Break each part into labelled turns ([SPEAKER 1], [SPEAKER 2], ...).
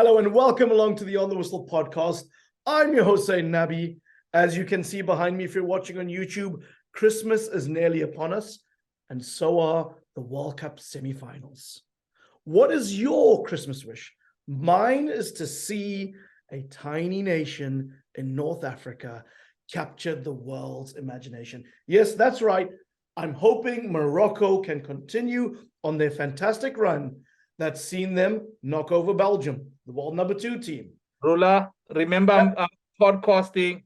[SPEAKER 1] Hello and welcome along to the On the Whistle podcast. I'm your host, Zayn Nabbi. As you can see behind me, if you're watching on YouTube, Christmas is nearly upon us, and so are the World Cup semifinals. What is your Christmas wish? Mine is to see a tiny nation in North Africa capture the world's imagination. Yes, that's right. I'm hoping Morocco can continue on their fantastic run that's seen them knock over Belgium, the world number 2 team.
[SPEAKER 2] Rula, remember I'm podcasting.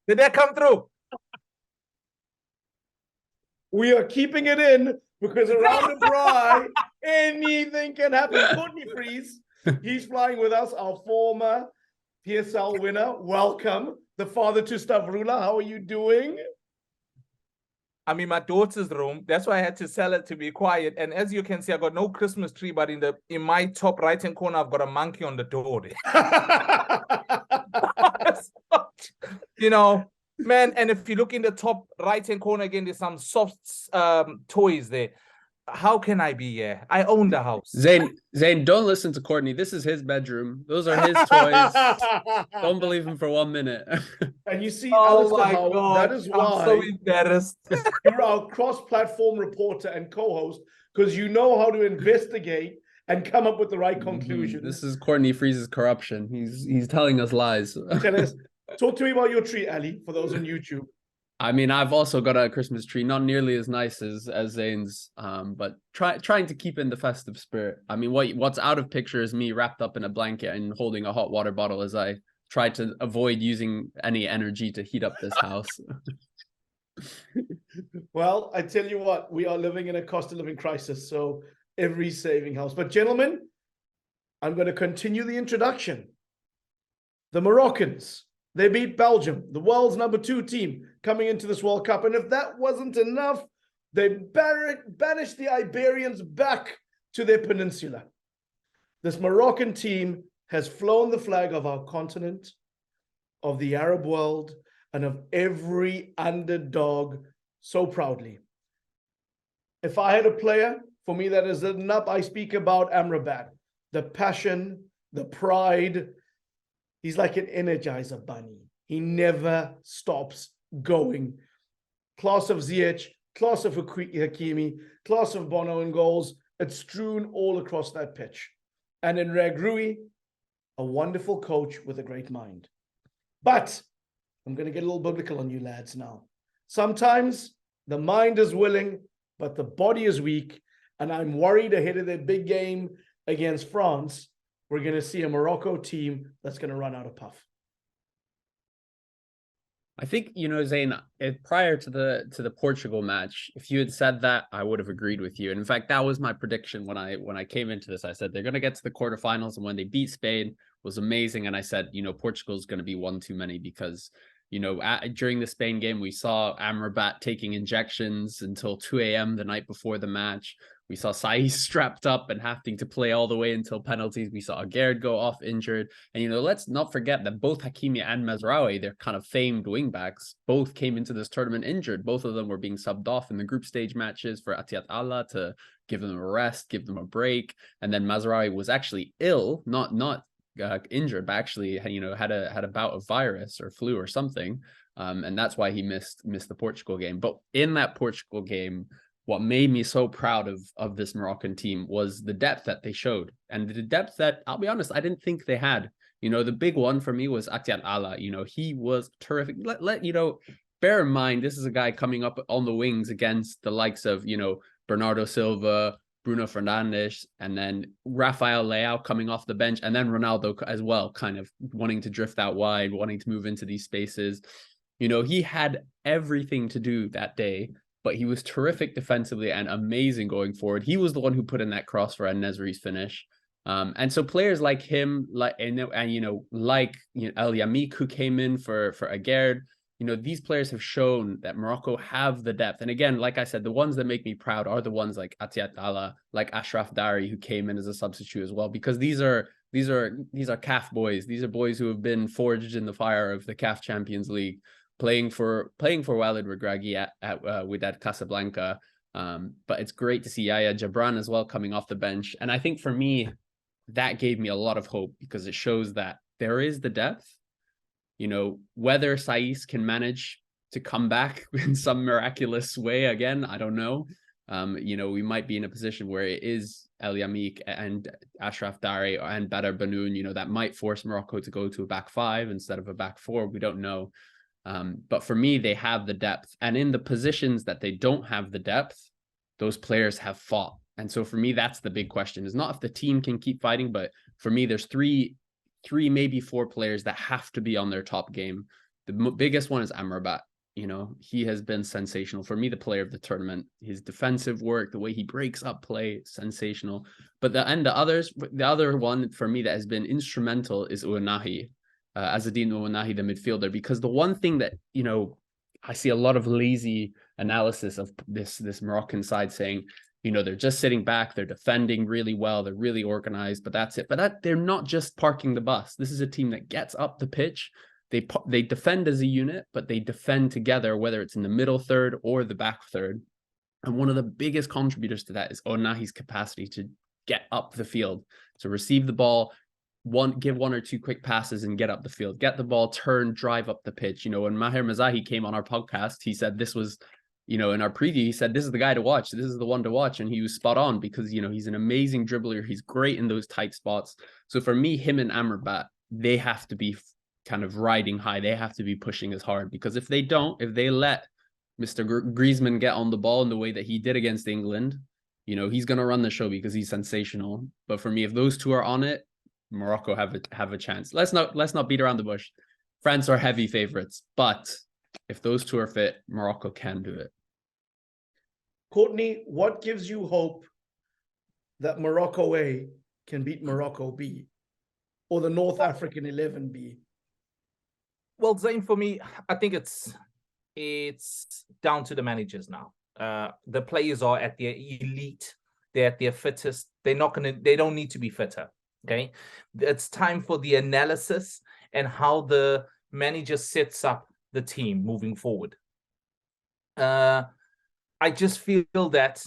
[SPEAKER 2] Did that come through?
[SPEAKER 1] We are keeping it in because around the braai, anything can happen. Courtney Freese, he's flying with us, our former PSL winner. Welcome, the father to Stavrula. How are you doing?
[SPEAKER 2] I'm in my daughter's room. That's why I had to sell it to be quiet. And as you can see, I got no Christmas tree, but in my top right-hand corner, I've got a monkey on the door. You know, man, and if you look in the top right-hand corner again, there's some soft toys there. How can I be here? I own the house.
[SPEAKER 3] Zayn, don't listen to Courtney. This is his bedroom. Those are his toys. Don't believe him for 1 minute.
[SPEAKER 1] And you see,
[SPEAKER 2] Oh
[SPEAKER 1] Alasdair,
[SPEAKER 2] my God,
[SPEAKER 1] that is
[SPEAKER 2] I'm
[SPEAKER 1] why
[SPEAKER 2] so embarrassed.
[SPEAKER 1] you're our cross-platform reporter and co-host, because you know how to investigate and come up with the right conclusions.
[SPEAKER 3] This is Courtney Freese's corruption. He's telling us lies.
[SPEAKER 1] Talk to me about your tree, Ali, for those on YouTube.
[SPEAKER 3] I mean, I've also got a Christmas tree, not nearly as nice as Zayn's, but trying to keep in the festive spirit. I mean, what's out of picture is me wrapped up in a blanket and holding a hot water bottle as I try to avoid using any energy to heat up this house.
[SPEAKER 1] Well, I tell you what, we are living in a cost of living crisis, so every saving helps. But gentlemen, I'm going to continue the introduction. The Moroccans, they beat Belgium, the world's number 2 team, coming into this World Cup. And if that wasn't enough, they banished the Iberians back to their peninsula. This Moroccan team has flown the flag of our continent, of the Arab world, and of every underdog so proudly. If I had a player, for me, that is enough, I speak about Amrabat. The passion, the pride. He's like an Energizer bunny. He never stops going. Class of Ziyech, class of Hakimi, class of Bono in goals. It's strewn all across that pitch. And in Regragui, a wonderful coach with a great mind. But I'm going to get a little biblical on you lads now. Sometimes the mind is willing, but the body is weak. And I'm worried ahead of their big game against France, we're going to see a Morocco team that's going to run out of puff.
[SPEAKER 3] I think, Zayn, prior to the Portugal match, if you had said that, I would have agreed with you. And in fact, that was my prediction when I came into this. I said they're going to get to the quarterfinals, and when they beat Spain, it was amazing. And I said, Portugal's going to be one too many because, during the Spain game, we saw Amrabat taking injections until 2 a.m. the night before the match. We saw Saiz strapped up and having to play all the way until penalties. We saw Aguerd go off injured. And, let's not forget that both Hakimi and Mazraoui, they're kind of famed wingbacks, both came into this tournament injured. Both of them were being subbed off in the group stage matches for Atiyat Allah to give them a rest, give them a break. And then Mazraoui was actually ill, not injured, but actually, had a bout of virus or flu or something. And that's why he missed the Portugal game. But in that Portugal game, what made me so proud of this Moroccan team was the depth that they showed, and the depth that, I'll be honest, I didn't think they had. The big one for me was Atiyat Allah. He was terrific. Bear in mind, this is a guy coming up on the wings against the likes of, Bernardo Silva, Bruno Fernandes, and then Rafael Leao coming off the bench, and then Ronaldo as well, kind of wanting to drift out wide, wanting to move into these spaces. He had everything to do that day, but he was terrific defensively and amazing going forward. He was the one who put in that cross for En-Nesyri's finish. And so players like him, El Yamik, who came in for Aguerd, these players have shown that Morocco have the depth. And again, like I said, the ones that make me proud are the ones like Atiyat Allah, like Ashraf Dari, who came in as a substitute as well, because these are CAF boys. These are boys who have been forged in the fire of the CAF Champions League, playing for Walid Regragui at Wydad Casablanca. But it's great to see Yaya Jabran as well coming off the bench. And I think for me, that gave me a lot of hope because it shows that there is the depth. You know, whether Saiss can manage to come back in some miraculous way again, I don't know. You know, we might be in a position where it is El Yamik and Ashraf Dari and Badr Banoun, you know, that might force Morocco to go to a back five instead of a back four. We don't know. But for me, they have the depth. And in the positions that they don't have the depth, those players have fought. And so for me, that's the big question. Is not if the team can keep fighting, but for me, there's three, maybe four players that have to be on their top game. The biggest one is Amrabat. You know, he has been sensational. For me, the player of the tournament. His defensive work, the way he breaks up play, sensational. But the other one for me that has been instrumental is Ounahi, Azzedine Ounahi, the midfielder. Because the one thing that, you know, I see a lot of lazy analysis of this Moroccan side saying, you know, they're just sitting back, they're defending really well, they're really organized, but that's it. But they're not just parking the bus. This is a team that gets up the pitch. They defend as a unit, but they defend together, whether it's in the middle third or the back third. And one of the biggest contributors to that is Ounahi's capacity to get up the field, to receive the ball, give one or two quick passes and get up the field, get the ball, turn, drive up the pitch. You know, when Maher Mazahi came on our podcast, he said this was, you know, in our preview, he said, this is the guy to watch. This is the one to watch. And he was spot on because, you know, he's an amazing dribbler. He's great in those tight spots. So for me, him and Amrabat, they have to be kind of riding high. They have to be pushing as hard because if they don't, if they let Mr. Griezmann get on the ball in the way that he did against England, you know, he's going to run the show because he's sensational. But for me, if those two are on it, Morocco have a chance. Let's not beat around the bush. France are heavy favorites, but if those two are fit, Morocco can do it.
[SPEAKER 1] Courtney, what gives you hope that Morocco A can beat Morocco B or the North African 11B?
[SPEAKER 2] Well, Zayn, for me, I think it's down to the managers now. The players are at their elite. They're at their fittest. They don't need to be fitter. Okay. It's time for the analysis and how the manager sets up the team moving forward. I just feel that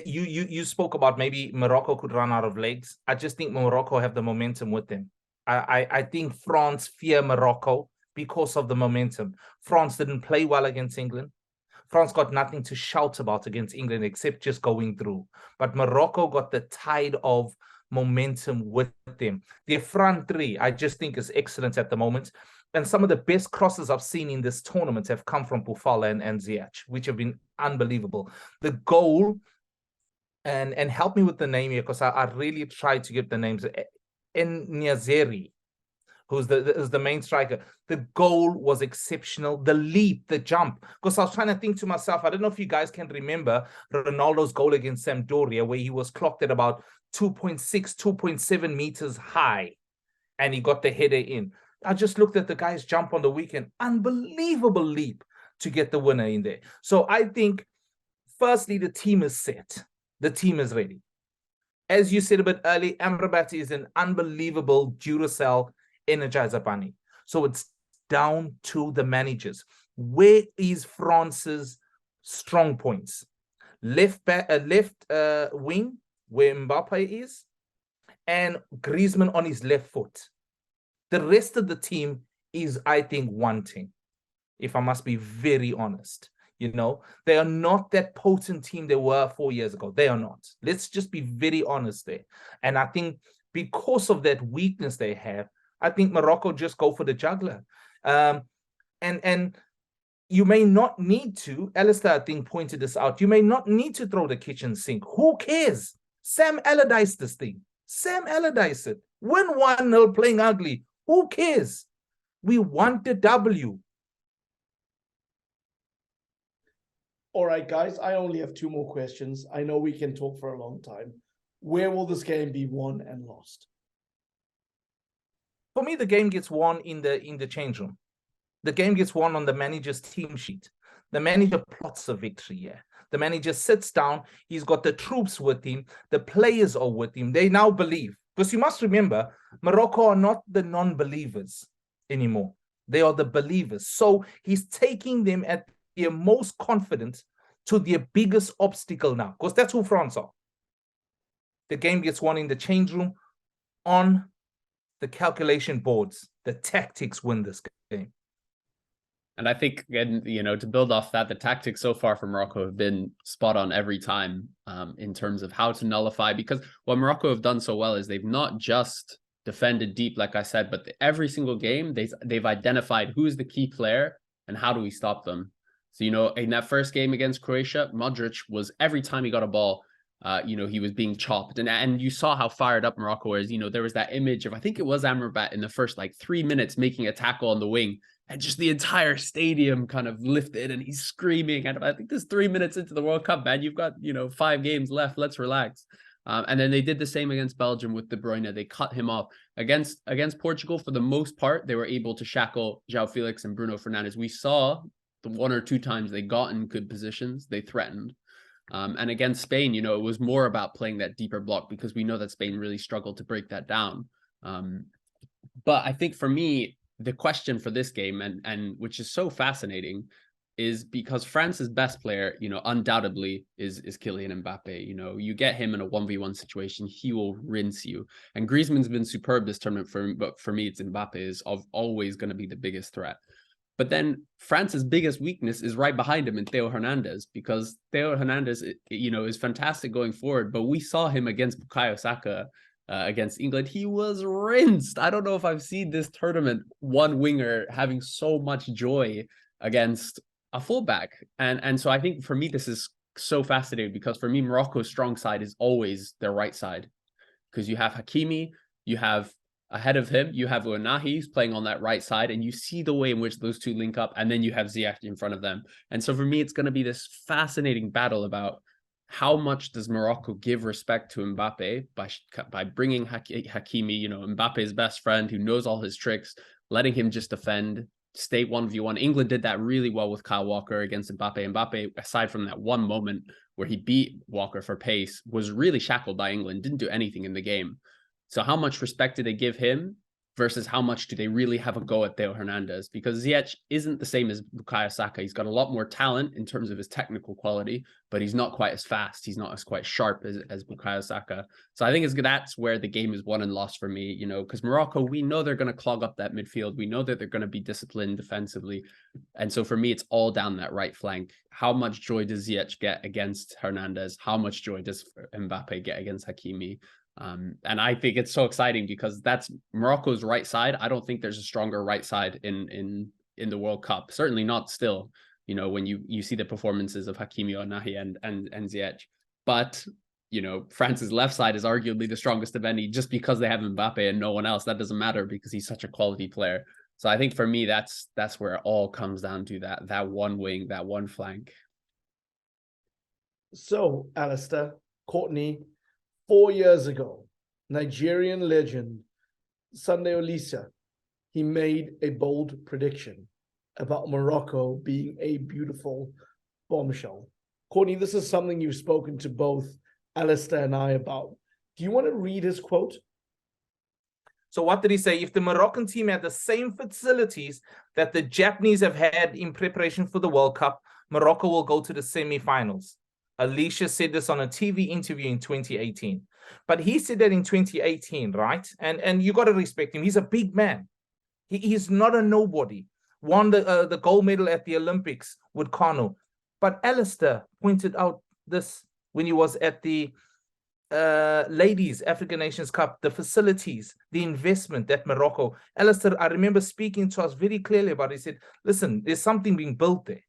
[SPEAKER 2] you spoke about maybe Morocco could run out of legs. I just think Morocco have the momentum with them. I think France fear Morocco because of the momentum. France didn't play well against England. France got nothing to shout about against England except just going through. But Morocco got the tide of momentum with them. Their front three, I just think, is excellent at the moment. And some of the best crosses I've seen in this tournament have come from Boufal and Ziyech, which have been unbelievable. The goal, and help me with the name here, because I really tried to get the names. Niazeri, who's the main striker. The goal was exceptional. The leap, the jump. Because I was trying to think to myself, I don't know if you guys can remember Ronaldo's goal against Sampdoria, where he was clocked at about 2.6, 2.7 meters high, and he got the header in. I just looked at the guy's jump on the weekend. Unbelievable leap to get the winner in there. So I think, firstly, the team is set. The team is ready. As you said a bit early, Amrabat is an unbelievable Duracell Energizer Bunny. So it's down to the managers. Where is France's strong points? Left wing, where Mbappe is, and Griezmann on his left foot. The rest of the team is, I think, wanting, if I must be very honest. You know, they are not that potent team they were 4 years ago. They are not. Let's just be very honest there. And I think because of that weakness they have, I think Morocco just go for the juggler. And you may not need to, Alasdair, I think, pointed this out, you may not need to throw the kitchen sink. Who cares? Sam Allardyce this thing. Sam Allardyce it. Win 1-0 playing ugly. Who cares? We want the W.
[SPEAKER 1] All right, guys, I only have two more questions. I know we can talk for a long time. Where will this game be won and lost?
[SPEAKER 2] For me, the game gets won in the change room. The game gets won on the manager's team sheet. The manager plots a victory here. The manager sits down. He's got the troops with him. The players are with him. They now believe. Because you must remember, Morocco are not the non-believers anymore. They are the believers. So he's taking them at their most confident to their biggest obstacle now, because that's who France are. The game gets won in the change room, on the calculation boards. The tactics win this game.
[SPEAKER 3] And I think, again, to build off that, the tactics so far from Morocco have been spot on every time in terms of how to nullify, because what Morocco have done so well is they've not just defended deep, like I said, but every single game they've identified who's the key player and how do we stop them. So, in that first game against Croatia, Modric was, every time he got a ball, he was being chopped. And you saw how fired up Morocco was. There was that image of, I think it was Amrabat in the first 3 minutes making a tackle on the wing. And just the entire stadium kind of lifted and he's screaming. And I think this 3 minutes into the World Cup, man, you've got, 5 games left. Let's relax. And then they did the same against Belgium with De Bruyne. They cut him off. Against Portugal, for the most part, they were able to shackle João Felix and Bruno Fernandes. We saw the 1 or 2 times they got in good positions, they threatened. And against Spain, it was more about playing that deeper block because we know that Spain really struggled to break that down. But I think for me, the question for this game, and which is so fascinating, is because France's best player, undoubtedly is Kylian Mbappe. You get him in a 1v1 situation, he will rinse you. And Griezmann's been superb this tournament, but for me, it's Mbappe is always going to be the biggest threat. But then France's biggest weakness is right behind him in Theo Hernandez, because Theo Hernandez, is fantastic going forward. But we saw him against Bukayo Saka against England. He was rinsed. I don't know if I've seen this tournament one winger having so much joy against a fullback. And so I think for me, this is so fascinating because for me, Morocco's strong side is always their right side, because you have Hakimi, you have ahead of him, you have Ounahi, who's playing on that right side, and you see the way in which those two link up, and then you have Ziyech in front of them. And so for me, it's going to be this fascinating battle about how much does Morocco give respect to Mbappe by bringing Hakimi, Mbappe's best friend who knows all his tricks, letting him just defend, stay 1v1. England did that really well with Kyle Walker against Mbappe. Mbappe, aside from that one moment where he beat Walker for pace, was really shackled by England, didn't do anything in the game. So how much respect do they give him versus how much do they really have a go at Theo Hernandez? Because Ziyech isn't the same as Bukayo Saka. He's got a lot more talent in terms of his technical quality, but he's not quite as fast. He's not as quite sharp as Bukayo Saka. So I think that's where the game is won and lost for me, because Morocco, we know they're going to clog up that midfield. We know that they're going to be disciplined defensively. And so for me, it's all down that right flank. How much joy does Ziyech get against Hernandez? How much joy does Mbappe get against Hakimi? And I think it's so exciting because that's Morocco's right side. I don't think there's a stronger right side in the World Cup. Certainly not still, when you see the performances of Hakimi, Ounahi and Ziyech. But, France's left side is arguably the strongest of any just because they have Mbappe and no one else. That doesn't matter because he's such a quality player. So I think for me, that's where it all comes down to, that one wing, that one flank.
[SPEAKER 1] So, Alasdair, Courtney, 4 years ago, Nigerian legend Sunday Oliseh, he made a bold prediction about Morocco being a beautiful bombshell. Courtney, this is something you've spoken to both Alasdair and I about. Do you want to read his quote?
[SPEAKER 2] So what did he say? If the Moroccan team had the same facilities that the Japanese have had in preparation for the World Cup, Morocco will go to the semifinals. Oliseh said this on a TV interview in 2018. But he said that in 2018, right? And you got to respect him. He's a big man. He's not a nobody. Won the gold medal at the Olympics with Kano. But Alasdair pointed out this when he was at the Ladies African Nations Cup, the facilities, the investment that Morocco. Alasdair, I remember speaking to us very clearly about it. He said, listen, there's something being built there.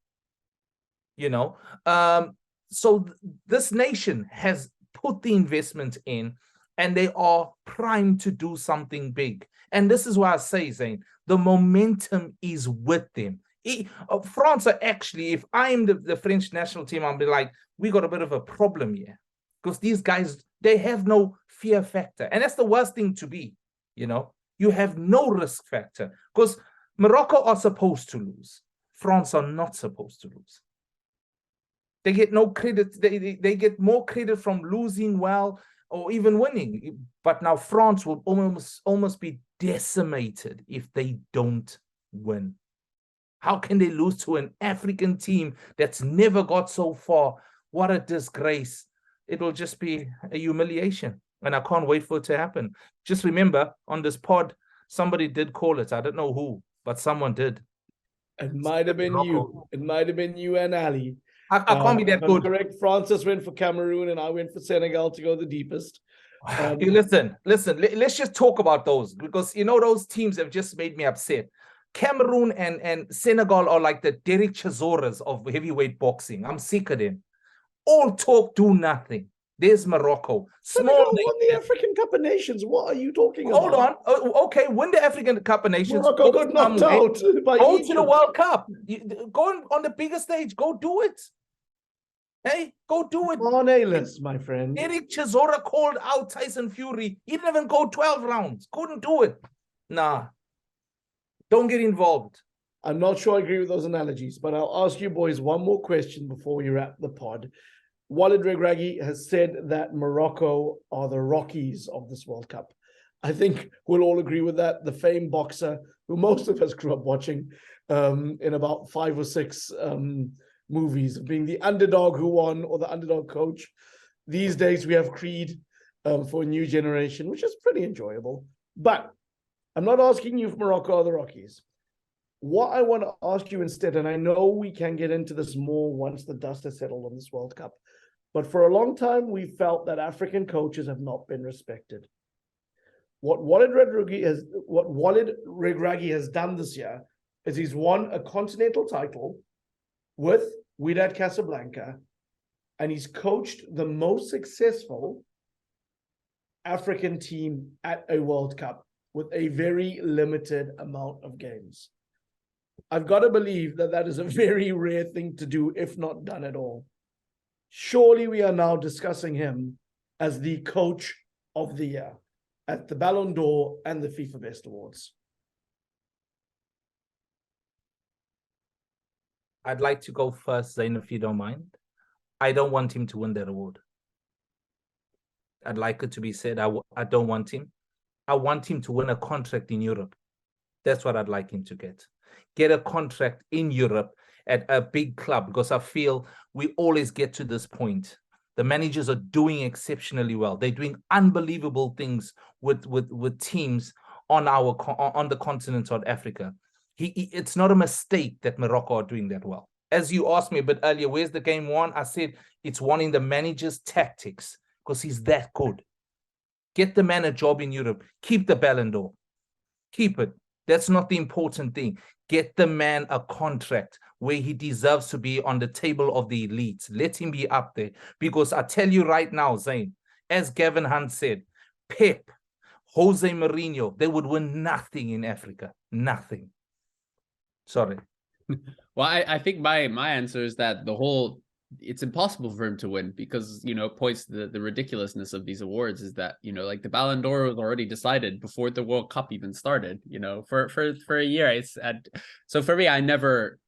[SPEAKER 2] So this nation has put the investment in and they are primed to do something big. And this is why I say, Zayn, the momentum is with them. France are actually, if I'm the French national team, I'll be like, we got a bit of a problem here. Because these guys, they have no fear factor. And that's the worst thing to be, You have no risk factor. Because Morocco are supposed to lose. France are not supposed to lose. They get no credit. They get more credit from losing well or even winning. But now France will almost be decimated if they don't win. How can they lose to an African team that's never got so far? What a disgrace. It will just be a humiliation. And I can't wait for it to happen. Just remember, on this pod, somebody did call it. I don't know who, but someone did.
[SPEAKER 1] It might have been you. It might have been you and Ali.
[SPEAKER 2] I can't be that
[SPEAKER 1] if I'm
[SPEAKER 2] good.
[SPEAKER 1] correct, Francis went for Cameroon and I went for Senegal to go the deepest.
[SPEAKER 2] Hey, listen, let's just talk about those, because those teams have just made me upset. Cameroon and Senegal are like the Derek Chisoras of heavyweight boxing. I'm sick of them. All talk, do nothing. There's Morocco.
[SPEAKER 1] Senegal won the African Cup of Nations. What are you talking about?
[SPEAKER 2] Hold on. Okay, win the African Cup of Nations.
[SPEAKER 1] Morocco got knocked out by
[SPEAKER 2] Go
[SPEAKER 1] Egypt.
[SPEAKER 2] to the World Cup. Go on the bigger stage. Go do it. Hey, go do it.
[SPEAKER 1] On a list, my friend.
[SPEAKER 2] Eric Chisora called out Tyson Fury. He didn't even go 12 rounds. Couldn't do it. Nah. Don't get involved.
[SPEAKER 1] I'm not sure I agree with those analogies, but I'll ask you boys one more question before we wrap the pod. Walid Regragui has said that Morocco are the Rockies of this World Cup. I think we'll all agree with that. The famed boxer, who most of us grew up watching in about 5 or 6 movies, being the underdog who won or the underdog coach. These days we have Creed for a new generation, which is pretty enjoyable. But I'm not asking you if Morocco are the Rockies. What I want to ask you instead, and I know we can get into this more once the dust has settled on this World Cup, but for a long time we felt that African coaches have not been respected. What Walid Regragui has done this year is he's won a continental title with Wydad Casablanca, and he's coached the most successful African team at a World Cup with a very limited amount of games. I've got to believe that that is a very rare thing to do, if not done at all. Surely we are now discussing him as the coach of the year at the Ballon d'Or and the FIFA Best Awards.
[SPEAKER 2] I'd like to go first, Zayn, if you don't mind. I don't want him to win that award. I'd like it to be said, I don't want him. I want him to win a contract in Europe. That's what I'd like him to get. Get a contract in Europe at a big club, because I feel we always get to this point. The managers are doing exceptionally well. They're doing unbelievable things with teams on the continent of Africa. It's not a mistake that Morocco are doing that well. As you asked me a bit earlier, where's the game won? I said it's won in the manager's tactics, because he's that good. Get the man a job in Europe. Keep the Ballon d'Or. Keep it. That's not the important thing. Get the man a contract where he deserves to be on the table of the elites. Let him be up there. Because I tell you right now, Zayn, as Gavin Hunt said, Pep, Jose Mourinho, they would win nothing in Africa. Nothing. Sorry.
[SPEAKER 3] Well, I think my answer is that it's impossible for him to win, because, points to the ridiculousness of these awards is that, like the Ballon d'Or was already decided before the World Cup even started, for a year. So for me, I never,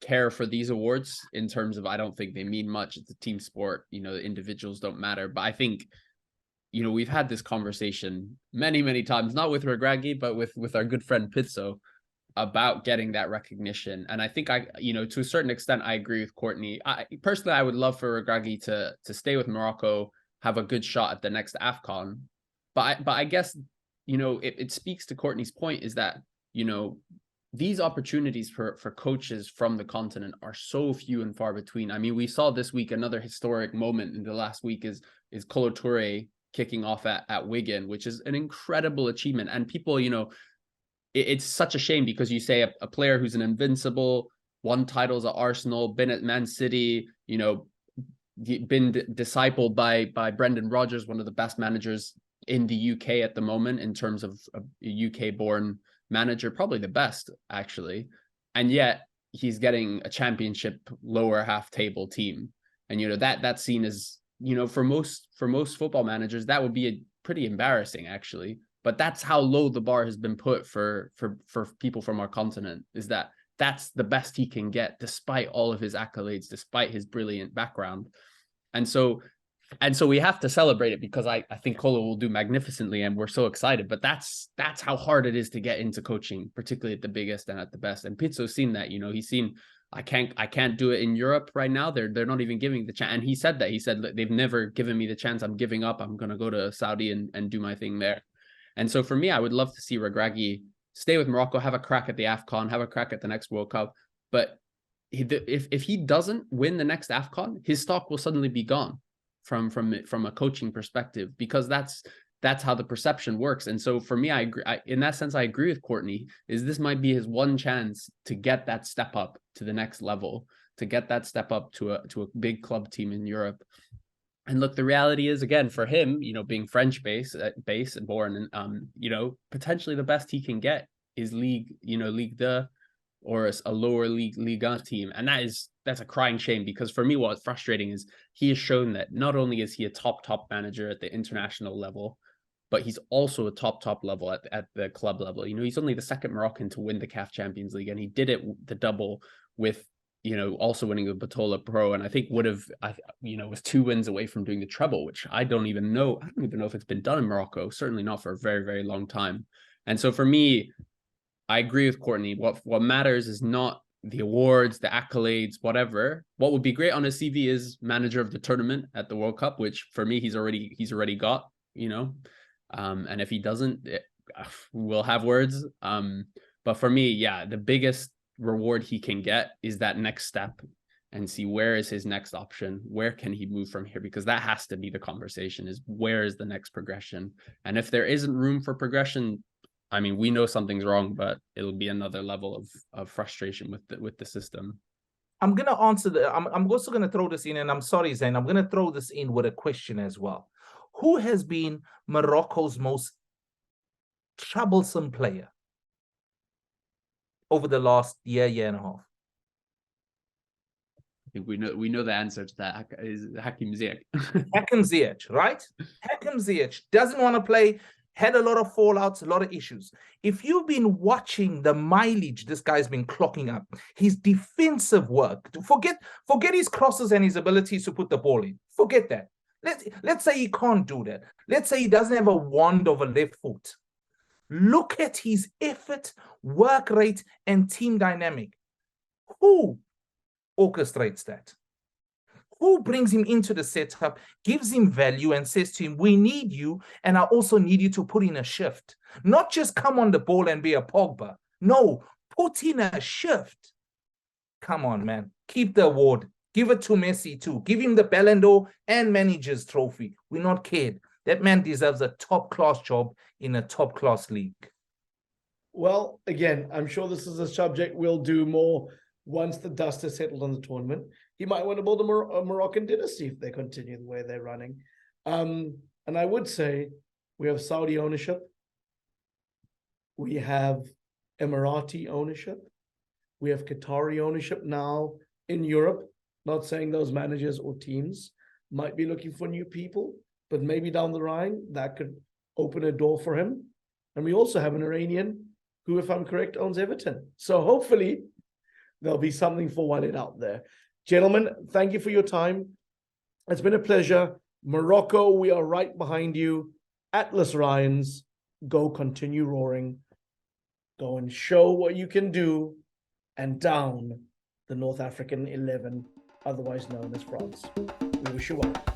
[SPEAKER 3] care for these awards in terms of, I don't think they mean much. It's a team sport, the individuals don't matter. But I think, we've had this conversation many, many times, not with Regragui, but with our good friend Pizzo, about getting that recognition. And I think to a certain extent, I agree with Courtney. Personally, I would love for Regragui to stay with Morocco, have a good shot at the next AFCON. But I guess, it speaks to Courtney's point, is that, these opportunities for coaches from the continent are so few and far between. I mean, we saw this week another historic moment in the last week is Kolo Touré kicking off at Wigan, which is an incredible achievement. And people, it's such a shame, because you say a player who's an invincible, won titles at Arsenal, been at Man City, been discipled by Brendan Rodgers, one of the best managers in the UK at the moment in terms of a UK-born manager, probably the best, actually. And yet he's getting a championship lower half table team. And, that's seen as, for most football managers, that would be pretty embarrassing, actually. But that's how low the bar has been put for people from our continent, is that that's the best he can get, despite all of his accolades, despite his brilliant background. And so And so we have to celebrate it because I think Kolo will do magnificently and we're so excited. But that's how hard it is to get into coaching, particularly at the biggest and at the best. And Pizzo's seen that, he's seen I can't do it in Europe right now. They're not even giving the chance. And he said that. He said they've never given me the chance. I'm giving up. I'm gonna go to Saudi and do my thing there. And so for me, I would love to see Regragui stay with Morocco, have a crack at the AFCON, have a crack at the next World Cup. But if he doesn't win the next AFCON, his stock will suddenly be gone from a coaching perspective, because that's how the perception works. And so for me, I agree. In that sense, I agree with Courtney. This might be his one chance to get that step up to the next level, to get that step up to a big club team in Europe. And look, the reality is, again, for him, being French based born, and potentially the best he can get is Ligue 2 or a lower Ligue 1 team. And that's a crying shame, because for me, what's frustrating is he has shown that not only is he a top manager at the international level, but he's also a top level at the club level. He's only the second Moroccan to win the CAF Champions League, and he did it the double with, also winning the Batola Pro, and I think was 2 wins away from doing the treble, which I don't even know if it's been done in Morocco, certainly not for a very, very long time. And so for me, I agree with Courtney. What matters is not the awards, the accolades, whatever. What would be great on his CV is manager of the tournament at the World Cup, which for me, he's already got, and if he doesn't, we'll have words. But for me, yeah, the biggest reward he can get is that next step, and see where is his next option, where can he move from here, because that has to be the conversation, is where is the next progression. And if there isn't room for progression, I mean, we know something's wrong, but it'll be another level of frustration with the system.
[SPEAKER 2] I'm going to answer I'm also going to throw this in, and I'm sorry, Zayn, I'm going to throw this in with a question as well. Who has been Morocco's most troublesome player over the last year and a half?
[SPEAKER 3] I think we know the answer to that is Hakim Ziyech.
[SPEAKER 2] Hakim Ziyech, right? Hakim Ziyech doesn't want to play, had a lot of fallouts, a lot of issues. If you've been watching the mileage this guy's been clocking up, his defensive work, forget his crosses and his abilities to put the ball in. Forget that. Let's say he can't do that. Let's say he doesn't have a wand of a left foot. Look at his effort, work rate, and team dynamic. Who orchestrates that? Who brings him into the setup, gives him value, and says to him, we need you, and I also need you to put in a shift. Not just come on the ball and be a Pogba. No, put in a shift. Come on, man. Keep the award. Give it to Messi too. Give him the Ballon d'Or and manager's trophy. We're not cared. That man deserves a top-class job in a top-class league.
[SPEAKER 1] Well, again, I'm sure this is a subject we'll do more once the dust has settled on the tournament. He might want to build a Moroccan dynasty if they continue the way they're running. And I would say we have Saudi ownership. We have Emirati ownership. We have Qatari ownership now in Europe. Not saying those managers or teams might be looking for new people, but maybe down the line that could open a door for him. And we also have an Iranian who, if I'm correct, owns Everton. So hopefully there'll be something for Walid out there. Gentlemen, thank you for your time. It's been a pleasure. Morocco, we are right behind you. Atlas Ryans, go continue roaring. Go and show what you can do, and down the North African 11, otherwise known as France. We wish you well.